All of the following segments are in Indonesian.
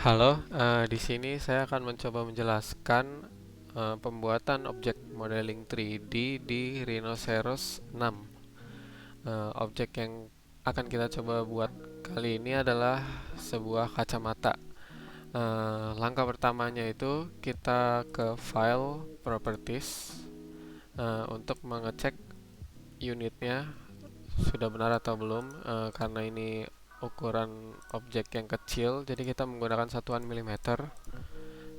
Halo, di sini saya akan mencoba menjelaskan pembuatan objek modeling 3D di Rhinoceros 6. Objek yang akan kita coba buat kali ini adalah sebuah kacamata. Langkah pertamanya itu kita ke File, Properties, untuk mengecek unitnya sudah benar atau belum. Karena ini ukuran objek yang kecil, jadi kita menggunakan satuan milimeter.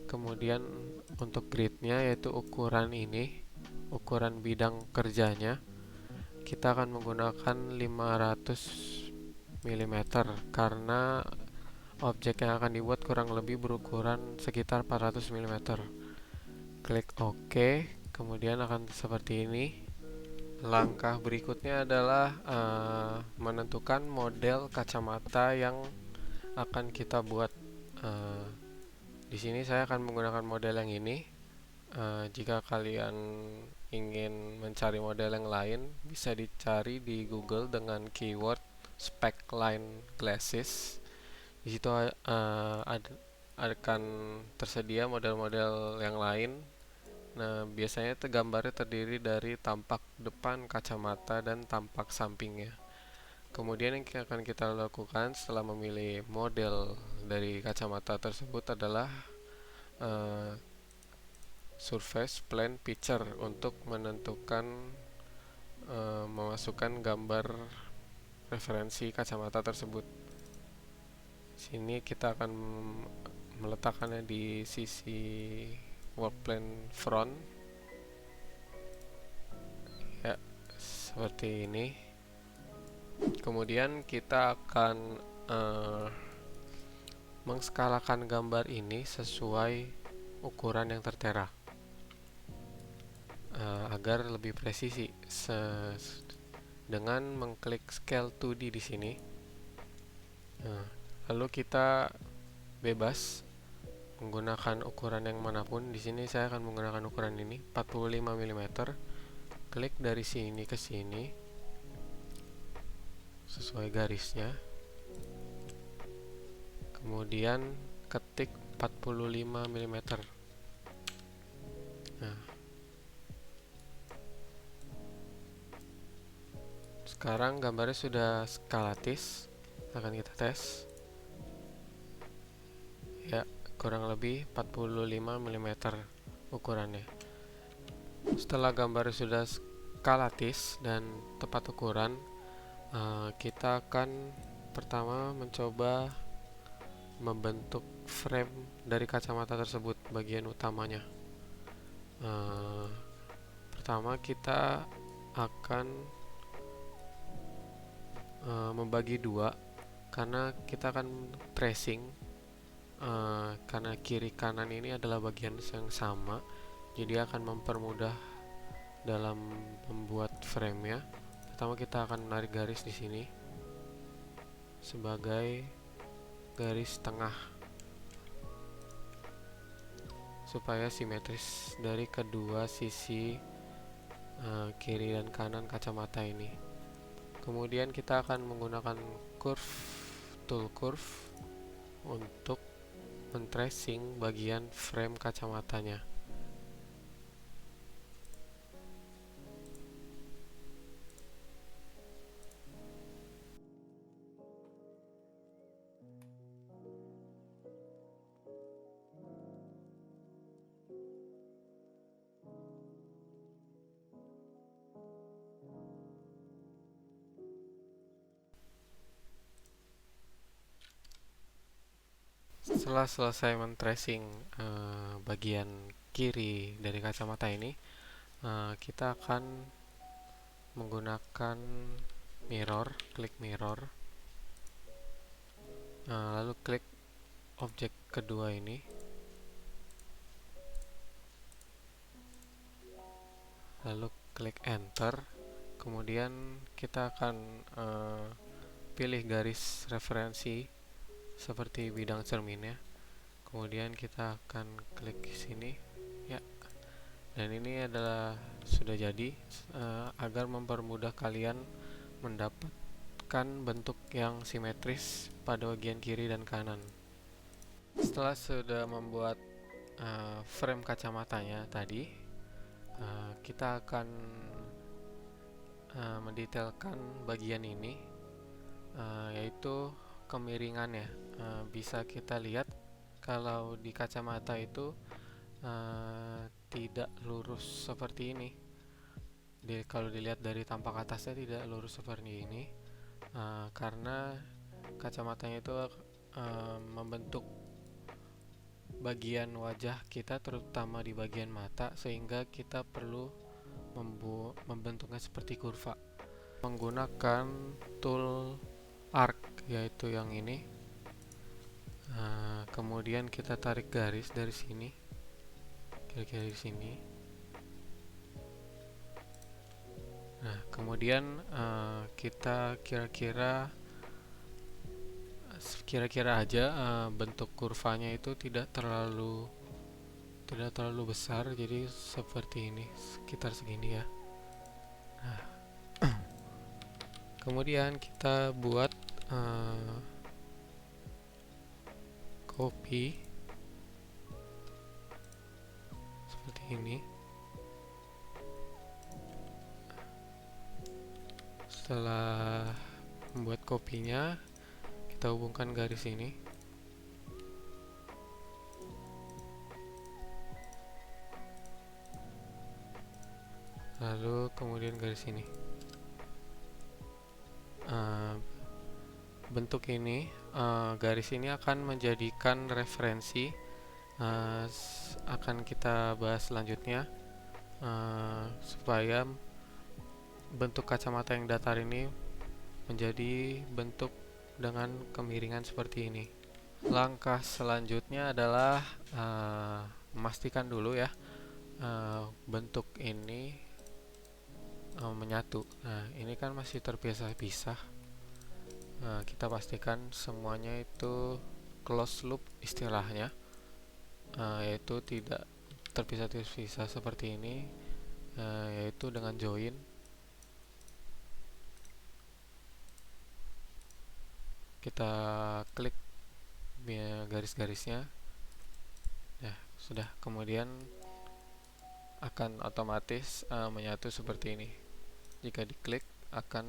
Kemudian untuk gridnya yaitu ukuran ini, ukuran bidang kerjanya, kita akan menggunakan 500 mm karena objek yang akan dibuat kurang lebih berukuran sekitar 400 mm. Klik OK, kemudian akan seperti ini. Langkah berikutnya adalah menentukan model kacamata yang akan kita buat. Uh, di sini saya akan menggunakan model yang ini. Jika kalian ingin mencari model yang lain, bisa dicari di Google dengan keyword Speckline Glasses. Di situ akan tersedia model-model yang lain. Nah, biasanya gambarnya terdiri dari tampak depan kacamata dan tampak sampingnya. Kemudian yang akan kita lakukan setelah memilih model dari kacamata tersebut adalah uh, surface plane picture untuk menentukan memasukkan gambar referensi kacamata tersebut. Sini kita akan meletakkannya di sisi work plane front, ya, seperti ini. Kemudian kita akan mengskalakan gambar ini sesuai ukuran yang tertera agar lebih presisi dengan mengklik scale 2D di sini. Lalu kita bebas menggunakan ukuran yang manapun. Di sini saya akan menggunakan ukuran ini 45 mm. Klik dari sini ke sini sesuai garisnya. Kemudian ketik 45 mm. Nah, sekarang gambarnya sudah skalatis. Akan kita tes. Ya, kurang lebih 45 mm ukurannya. Setelah gambarnya sudah skalatis dan tepat ukuran, kita akan pertama mencoba membentuk frame dari kacamata tersebut, bagian utamanya. Pertama kita akan membagi dua karena kita akan tracing. Karena kiri kanan ini adalah bagian yang sama, jadi akan mempermudah dalam membuat frame-nya. Pertama kita akan menarik garis di sini sebagai garis tengah supaya simetris dari kedua sisi kiri dan kanan kacamata ini. Kemudian kita akan menggunakan tool curve untuk men-tracing bagian frame kacamatanya. Setelah selesai men-tracing bagian kiri dari kacamata ini, kita akan menggunakan mirror, klik mirror, lalu klik objek kedua ini, lalu klik enter. Kemudian kita akan pilih garis referensi seperti bidang cerminnya. Kemudian kita akan klik sini, ya. Dan ini adalah sudah jadi, agar mempermudah kalian mendapatkan bentuk yang simetris pada bagian kiri dan kanan. Setelah sudah membuat frame kacamatanya tadi, kita akan mendetailkan bagian ini, yaitu kemiringannya. Bisa kita lihat kalau di kacamata itu tidak lurus seperti ini. Kalau dilihat dari tampak atasnya tidak lurus seperti ini, karena kacamatanya itu membentuk bagian wajah kita, terutama di bagian mata, sehingga kita perlu membentuknya seperti kurva menggunakan tool arc, yaitu yang ini. Kemudian kita tarik garis dari sini, kira-kira di sini. Nah, kemudian kita kira-kira aja bentuk kurvanya itu tidak terlalu besar, jadi seperti ini, sekitar segini ya. Nah, kemudian kita buat copy seperti ini. Setelah membuat kopinya, kita hubungkan garis ini. Lalu kemudian garis ini. Bentuk ini, garis ini akan menjadikan referensi, akan kita bahas selanjutnya, supaya bentuk kacamata yang datar ini menjadi bentuk dengan kemiringan seperti ini. Langkah selanjutnya adalah memastikan dulu ya bentuk ini menyatu. Nah, ini kan masih terpisah-pisah. Kita pastikan semuanya itu close loop istilahnya, yaitu tidak terpisah-pisah seperti ini, yaitu dengan join. Kita klik garis-garisnya. Ya, sudah. Kemudian akan otomatis menyatu seperti ini. Jika diklik, akan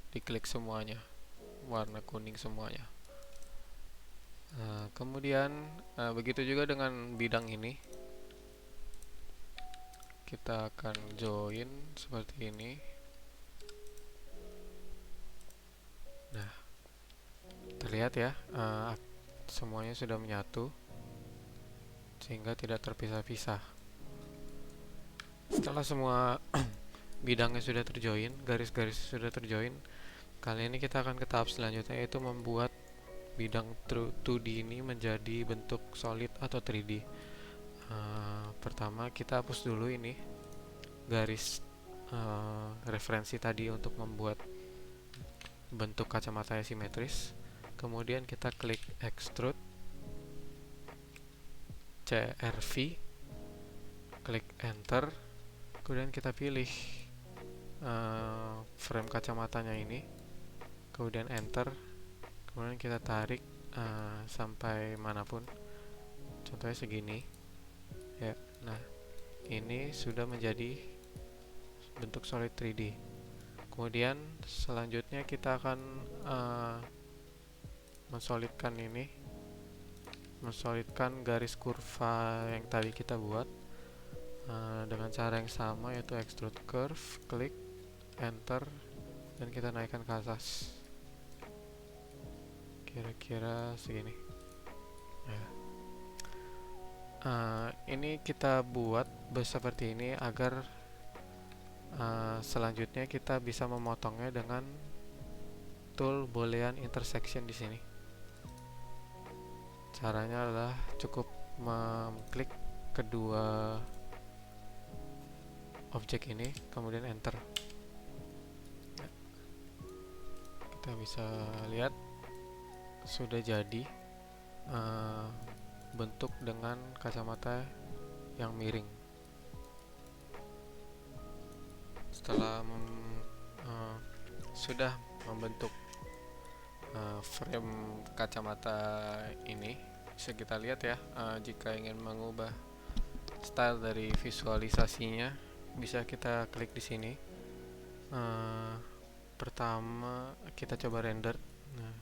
diklik semuanya, warna kuning semuanya. Kemudian begitu juga dengan bidang ini, kita akan join seperti ini. Nah, terlihat ya, semuanya sudah menyatu sehingga tidak terpisah-pisah. Setelah semua bidangnya sudah terjoin, garis-garis sudah terjoin, kali ini kita akan ke tahap selanjutnya, yaitu membuat bidang 2D ini menjadi bentuk solid atau 3D. Pertama kita hapus dulu ini garis referensi tadi untuk membuat bentuk kacamata simetris. Kemudian kita klik extrude, CRV, klik enter. Kemudian kita pilih frame kacamatanya ini, kemudian enter. Kemudian kita tarik sampai manapun, contohnya segini ya. Nah, ini sudah menjadi bentuk solid 3D. Kemudian selanjutnya kita akan mensolidkan garis kurva yang tadi kita buat dengan cara yang sama, yaitu extrude curve, klik enter, dan kita naikkan ke atas kira-kira segini ya. Ini kita buat seperti ini agar selanjutnya kita bisa memotongnya dengan tool boolean intersection di sini. Caranya adalah cukup mengklik kedua objek ini, kemudian enter. Kita bisa lihat sudah jadi bentuk dengan kacamata yang miring. Setelah sudah membentuk frame kacamata ini. Bisa kita lihat ya, jika ingin mengubah style dari visualisasinya, bisa kita klik di sini. Pertama kita coba render. Nah,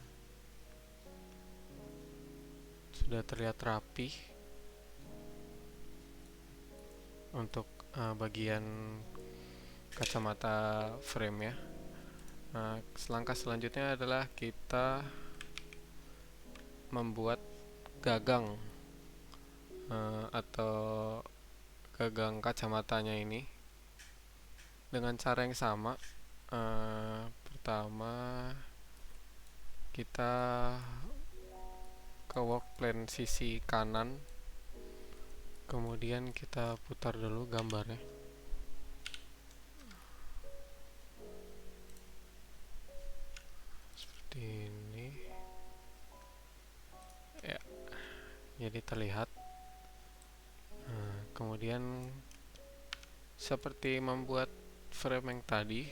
sudah terlihat rapi untuk bagian kacamata frame ya. Langkah selanjutnya adalah kita membuat gagang atau gagang kacamatanya ini dengan cara yang sama. Pertama kita ke work plane sisi kanan, kemudian kita putar dulu gambarnya. Seperti ini ya, jadi terlihat. Kemudian seperti membuat frame yang tadi,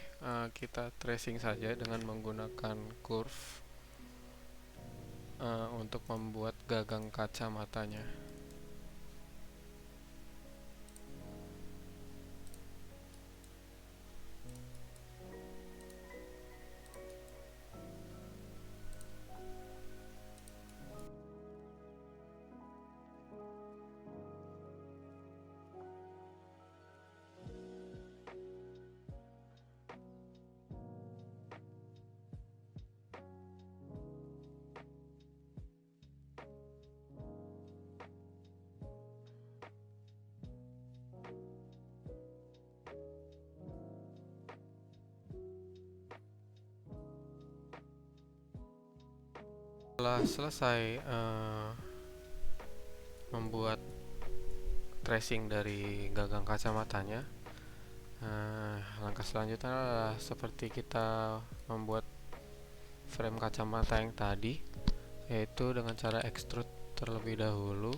kita tracing saja dengan menggunakan curve untuk membuat gagang kacamatanya. Setelah selesai membuat tracing dari gagang kacamatanya, langkah selanjutnya adalah seperti kita membuat frame kacamata yang tadi, yaitu dengan cara extrude terlebih dahulu,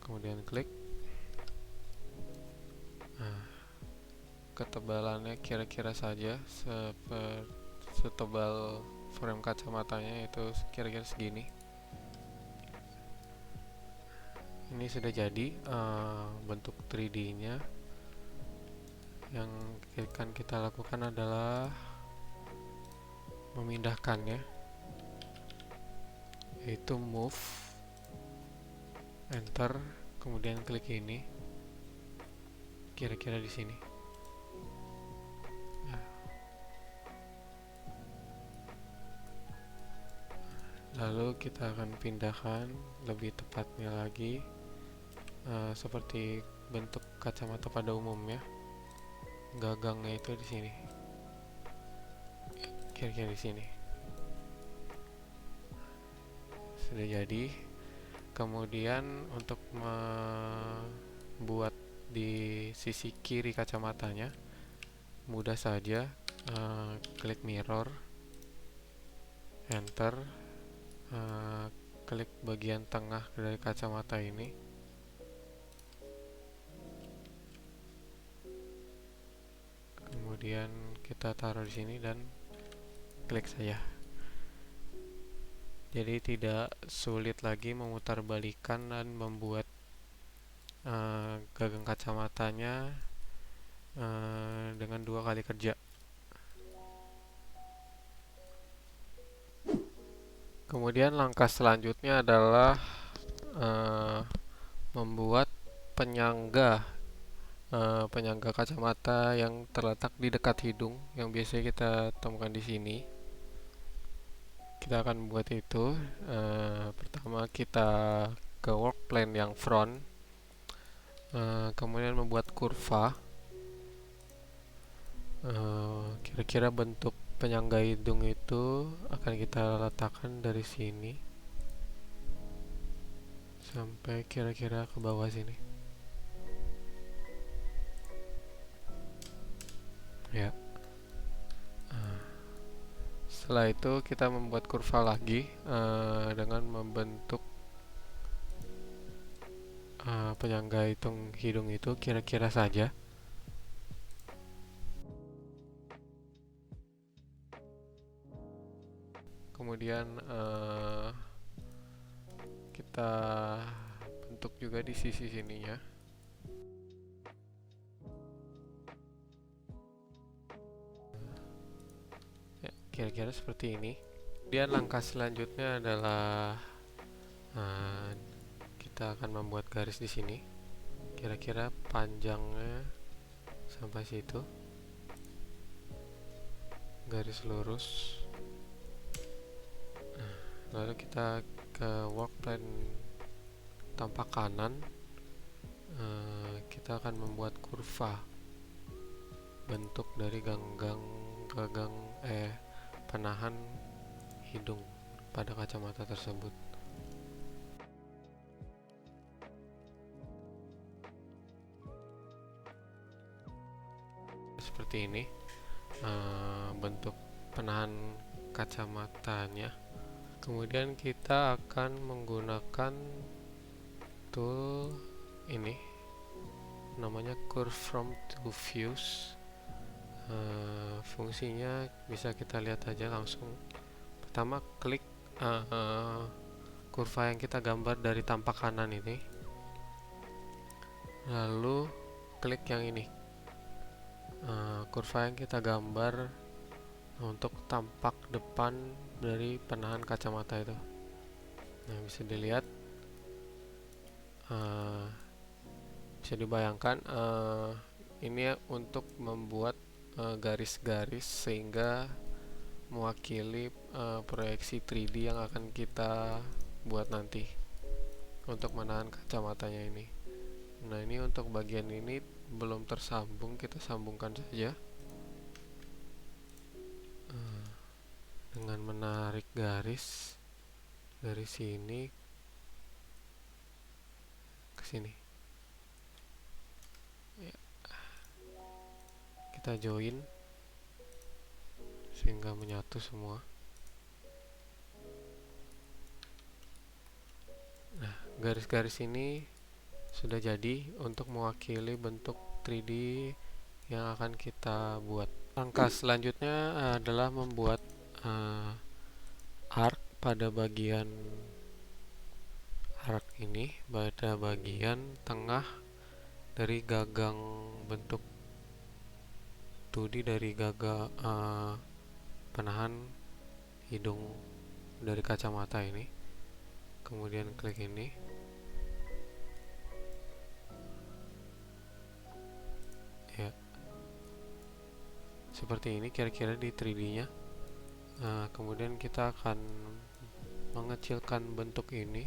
kemudian klik. Ketebalannya kira-kira saja setebal frame kacamatanya, itu kira-kira segini. Ini sudah jadi bentuk 3D nya. Yang akan kita lakukan adalah memindahkannya, yaitu move, enter, kemudian klik ini, kira-kira di sini. Lalu kita akan pindahkan lebih tepatnya lagi seperti bentuk kacamata pada umumnya. Gagangnya itu di sini, kira-kira di sini. Sudah jadi. Kemudian untuk membuat di sisi kiri kacamatanya, mudah saja, klik mirror, enter, klik bagian tengah dari kacamata ini, kemudian kita taruh di sini dan klik saja. Jadi tidak sulit lagi memutarbalikkan dan membuat gagang kacamatanya dengan 2 kali kerja. Kemudian langkah selanjutnya adalah membuat penyangga kacamata yang terletak di dekat hidung, yang biasanya kita temukan di sini. Kita akan membuat itu. Pertama kita ke work plane yang front, kemudian membuat kurva. Kira-kira bentuk penyangga hidung itu akan kita letakkan dari sini sampai kira-kira ke bawah sini ya. Setelah itu kita membuat kurva lagi dengan membentuk penyangga hidung itu kira-kira saja. kemudian kita bentuk juga di sisi sininya. Ya, kira-kira seperti ini. Kemudian langkah selanjutnya adalah kita akan membuat garis di sini. Kira-kira panjangnya sampai situ. Garis lurus. Lalu kita ke workplane tampak kanan. Kita akan membuat kurva bentuk dari penahan hidung pada kacamata tersebut. Seperti ini bentuk penahan kacamatanya. Kemudian kita akan menggunakan tool ini, namanya curve from to views. Fungsinya bisa kita lihat aja langsung. Pertama, klik kurva yang kita gambar dari tampak kanan ini, lalu klik yang ini, kurva yang kita gambar untuk tampak depan dari penahan kacamata itu. Nah, bisa dilihat, bisa dibayangkan, ini untuk membuat garis-garis sehingga mewakili proyeksi 3D yang akan kita buat nanti untuk menahan kacamatanya ini. Nah, ini untuk bagian ini belum tersambung, kita sambungkan saja dengan menarik garis dari sini ke sini. Ya. Kita join sehingga menyatu semua. Nah, garis-garis ini sudah jadi untuk mewakili bentuk 3D yang akan kita buat. Langkah selanjutnya adalah membuat arc pada bagian arc ini, pada bagian tengah dari gagang bentuk 2D dari gagang penahan hidung dari kacamata ini. Kemudian klik ini. Ya. Seperti ini kira-kira di 3D-nya. Kemudian kita akan mengecilkan bentuk ini.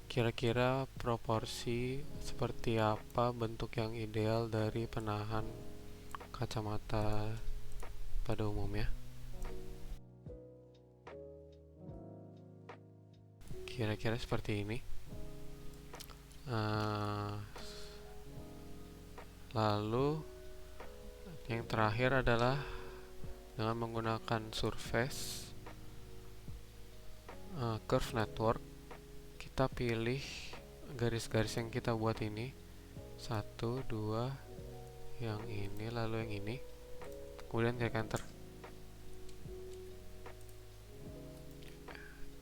Kira-kira proporsi seperti apa bentuk yang ideal dari penahan kacamata pada umumnya. Kira-kira seperti ini. Lalu yang terakhir adalah dengan menggunakan surface curve network, kita pilih garis-garis yang kita buat ini, 1, 2, yang ini, lalu yang ini, kemudian klik enter.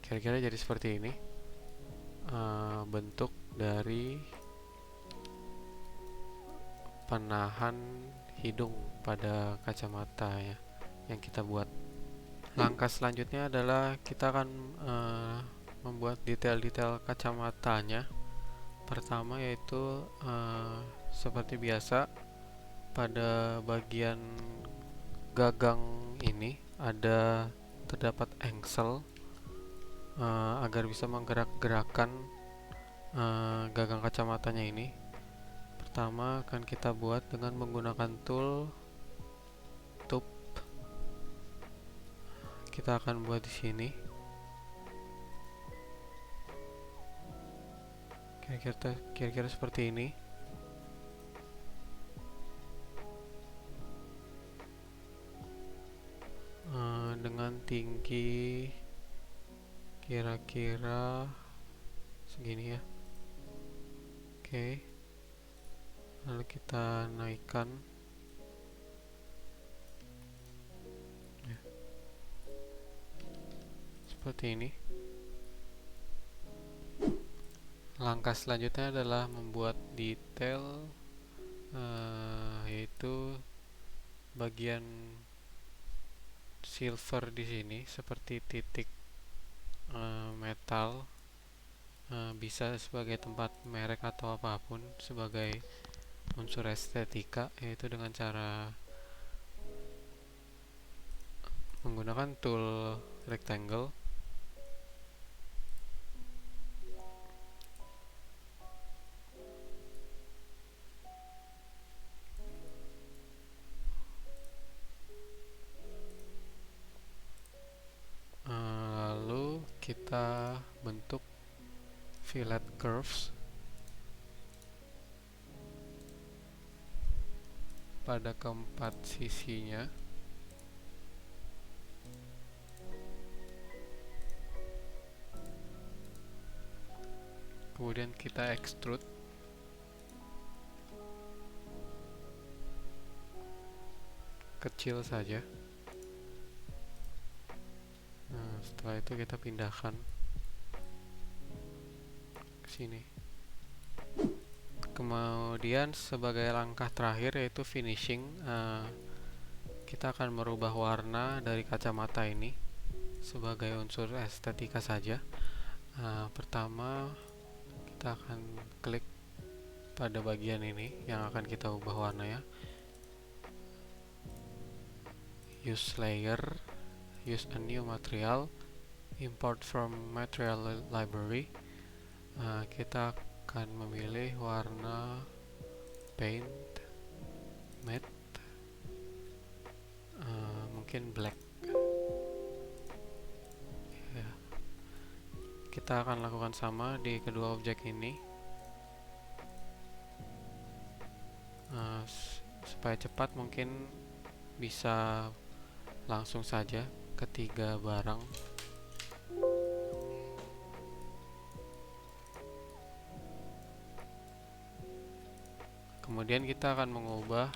Kira-kira jadi seperti ini bentuk dari penahan hidung pada kacamata ya, yang kita buat. Langkah selanjutnya adalah kita akan membuat detail-detail kacamatanya. Pertama yaitu seperti biasa, pada bagian gagang ini terdapat engsel agar bisa menggerak-gerakkan gagang kacamatanya ini. Pertama akan kita buat dengan menggunakan tool tube. Kita akan buat di sini. Kira-kira seperti ini. Dengan tinggi kira-kira segini ya. Oke. Lalu kita naikkan. seperti ini. Langkah selanjutnya adalah membuat detail, yaitu bagian silver di sini seperti titik metal, bisa sebagai tempat merek atau apapun sebagai unsur estetika, yaitu dengan cara menggunakan tool rectangle. Lalu kita bentuk fillet curves pada keempat sisinya. Kemudian kita extrude. Kecil saja. Nah, setelah itu kita pindahkan ke sini. Kemudian sebagai langkah terakhir yaitu finishing, kita akan merubah warna dari kacamata ini sebagai unsur estetika saja. Pertama kita akan klik pada bagian ini yang akan kita ubah warnanya. Use layer, use a new material, import from material library. Kita akan memilih warna paint matte, mungkin black. Kita akan lakukan sama di kedua objek ini, supaya cepat mungkin bisa langsung saja ketiga barang. Kemudian kita akan mengubah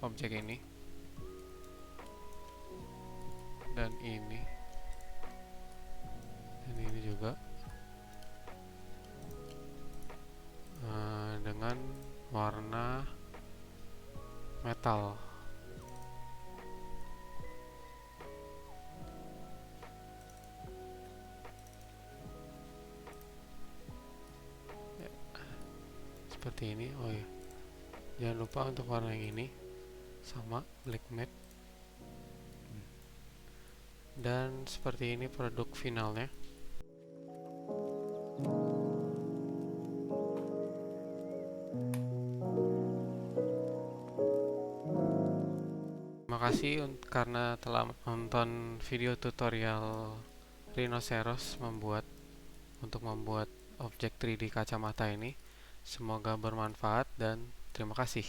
objek ini dan ini juga dengan warna metal. Seperti ini. Oh ya, jangan lupa untuk warna yang ini sama black matte. Dan seperti ini produk finalnya. Terima kasih karena telah menonton video tutorial Rhinoceros untuk membuat objek 3D kacamata ini. Semoga bermanfaat dan terima kasih.